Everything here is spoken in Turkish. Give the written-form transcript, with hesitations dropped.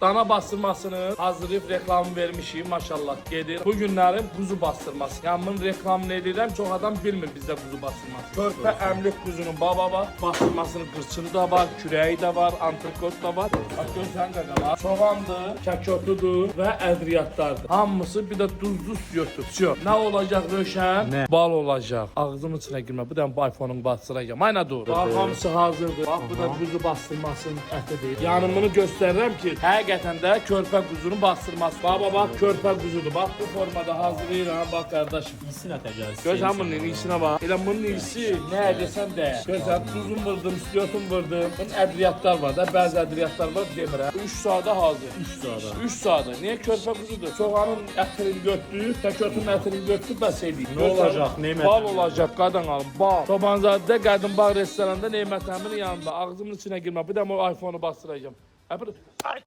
Dana bastırmasını hazırlayıp reklamını vermişim maşallah gedir. Bu günlerin kuzu bastırması. Yani bunun reklamını edirəm, çok adam bilmir bizde kuzu bastırması. Körpə əmlik kuzunun baba bastırmasının qırçını da var, küreği de var, antrikot da var. Bak görsən qaqalar. Soğandır, kəkotudur və ədriyatlardır. Hamısı bir de tuzlu sütü. Ne olacak Röşen? Ne? Bal olacak. Ağzımın içine girme. Bu da bu iPhone'un bastıracağım. Aynen doğru. Bak hamısı hazırdır. Bak bu da kuzu bastırmasının ətidir. Yani bunu göstərirəm ki, həqiqətən də körpə quzunun bastırması. Bak körpə quzudur. Bak bu formada hazırlayıram. Bak kardeşim. İyisin atacağız. Gözəm bunun iyisine bak. Elə bunun iyisi ne edirsən de. Gözəm tuzun vurdum, istiyotum vurdum. Bunun ədriyatlar var da. Bəzi ədriyatlar var demirəm. 3 saata hazır. 3 saat. 3 saata. Niye körpə quzudur? Soğanın ətini götürüb, təkotun ətini götürüb bəs eləyir. Ne olacak, Nemət? Bal olacak qadın alım, bal. Çobanzade'de Qadın Bağ restoranında Nemət Əminin yanında. Ağzımın içine girmə. Bir də o iPhone'u bastıracağım. Ay.